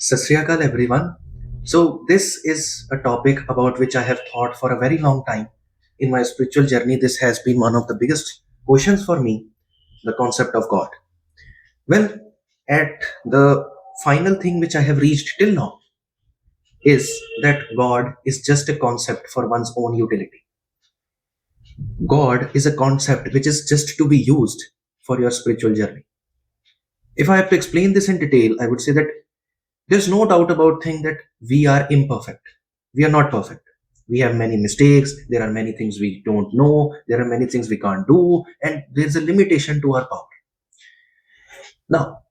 Sat Sri Akal, everyone. So, this is a topic about which I have thought for a very long time. In my spiritual journey, this has been one of the biggest questions for me, the concept of God. Well, at the final thing which I have reached till now is that God is just a concept for one's own utility. God is a concept which is just to be used for your spiritual journey. If I have to explain this in detail, I would say that there's no doubt about thing that we are imperfect. We are not perfect. We have many mistakes. There are many things we don't know. There are many things we can't do, and there's a limitation to our power. Now,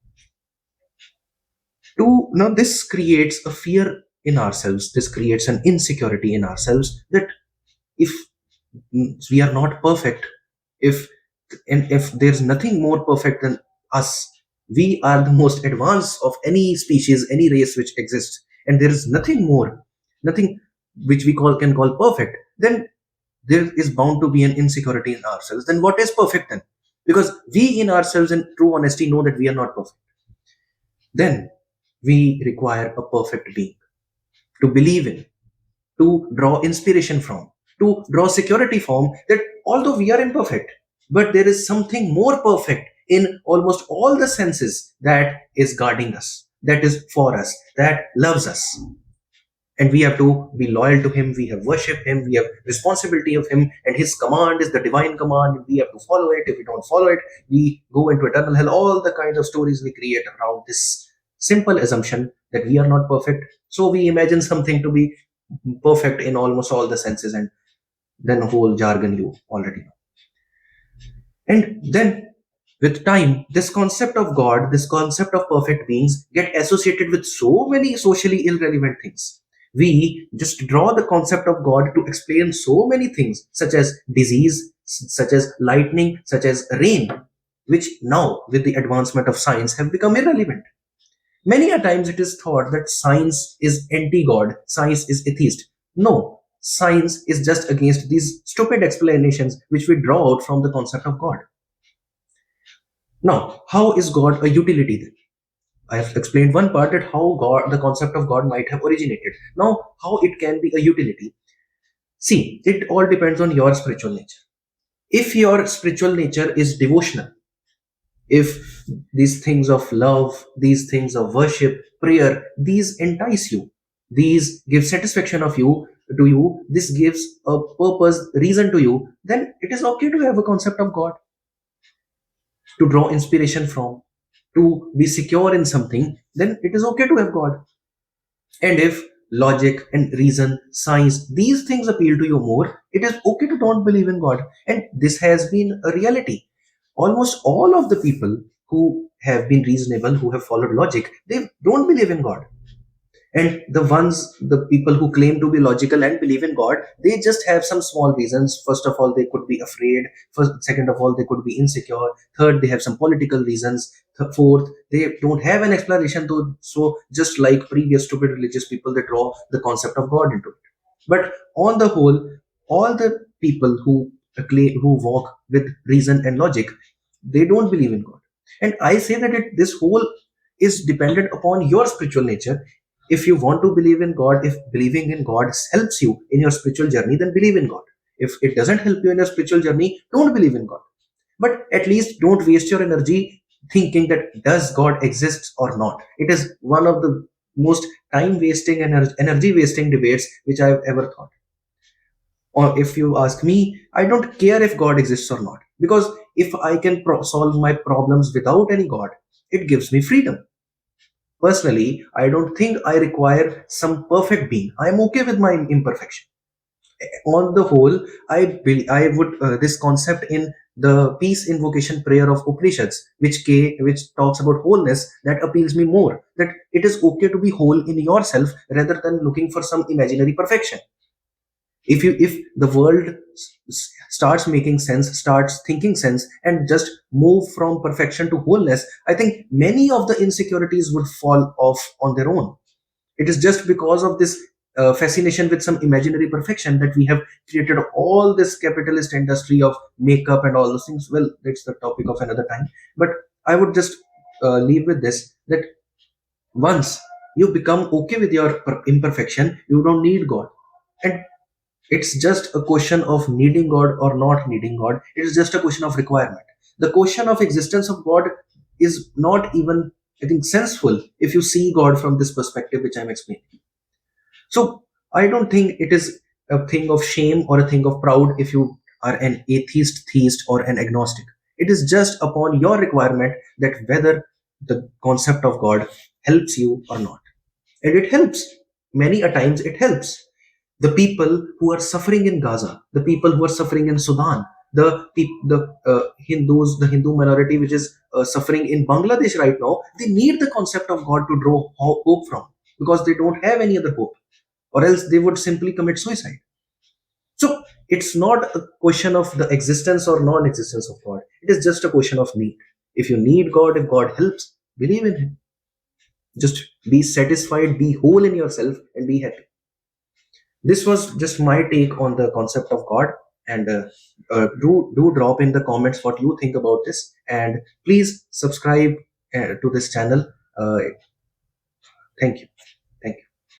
this creates a fear in ourselves. This creates an insecurity in ourselves that if we are not perfect, if if there's nothing more perfect than us, we are the most advanced of any species, any race which exists, and there is nothing more, nothing which we can call perfect, then there is bound to be an insecurity in ourselves. Then what is perfect then? Because we in ourselves in true honesty know that we are not perfect. Then we require a perfect being to believe in, to draw inspiration from, to draw security from, that although we are imperfect, but there is something more perfect in almost all the senses that is guarding us, that is for us, that loves us. And we have to be loyal to him, we have worship him, we have responsibility of him, and his command is the divine command, and we have to follow it. If we don't follow it, we go into eternal hell. All the kinds of stories we create around this simple assumption that we are not perfect. So we imagine something to be perfect in almost all the senses, and then a whole jargon you already know. And then with time, this concept of God, this concept of perfect beings get associated with so many socially irrelevant things. We just draw the concept of God to explain so many things, such as disease, such as lightning, such as rain, which now, with the advancement of science, have become irrelevant. Many a times it is thought that science is anti-God, science is atheist. No, science is just against these stupid explanations which we draw out from the concept of God. Now, how is God a utility then? I have explained one part, that how God, the concept of God might have originated. Now, how it can be a utility? See, it all depends on your spiritual nature. If your spiritual nature is devotional, if these things of love, these things of worship, prayer, these entice you, these give satisfaction of you to you, this gives a purpose, reason to you, then it is okay to have a concept of God, to draw inspiration from, to be secure in something. Then it is okay to have God. And if logic and reason, science, these things appeal to you more, it is okay to don't believe in God. And this has been a reality. Almost all of the people who have been reasonable, who have followed logic, they don't believe in God. And the people who claim to be logical and believe in God, they just have some small reasons. First of all, they could be afraid. Second of all, they could be insecure. Third, they have some political reasons. Fourth, they don't have an explanation to. So just like previous stupid religious people, they draw the concept of God into it. But on the whole, all the people who walk with reason and logic, they don't believe in God. And I say that this whole is dependent upon your spiritual nature. If you want to believe in God, if believing in God helps you in your spiritual journey, then believe in God. If it doesn't help you in your spiritual journey, don't believe in God. But at least don't waste your energy thinking that does God exist or not. It is one of the most time wasting and energy wasting debates which I've ever thought. Or if you ask me, I don't care if God exists or not, because if I can solve my problems without any God, it gives me freedom. Personally, I don't think I require some perfect being. I'm okay with my imperfection. On the whole, I would this concept in the peace invocation prayer of Upanishads, which talks about wholeness, that appeals me more. That it is okay to be whole in yourself rather than looking for some imaginary perfection. If the world starts making sense, starts thinking sense, and just move from perfection to wholeness, I think many of the insecurities would fall off on their own. It is just because of this fascination with some imaginary perfection that we have created all this capitalist industry of makeup and all those things. Well, that's the topic of another time. But I would just leave with this, that once you become okay with your imperfection. You don't need God. And it's just a question of needing God or not needing God. It is just a question of requirement. The question of existence of God is not even, I think, senseful if you see God from this perspective which I'm explaining. So I don't think it is a thing of shame or a thing of proud if you are an atheist, theist, or an agnostic. It is just upon your requirement that whether the concept of God helps you or not. And it helps. Many a times it helps. The people who are suffering in Gaza, the people who are suffering in Sudan, the Hindus, the Hindu minority which is suffering in Bangladesh right now, they need the concept of God to draw hope from, because they don't have any other hope, or else they would simply commit suicide. So it's not a question of the existence or non-existence of God. It is just a question of need. If you need God, if God helps, believe in Him. Just be satisfied, be whole in yourself, and be happy. This was just my take on the concept of God. And do drop in the comments what you think about this, and please subscribe to this channel. uh, Thank you.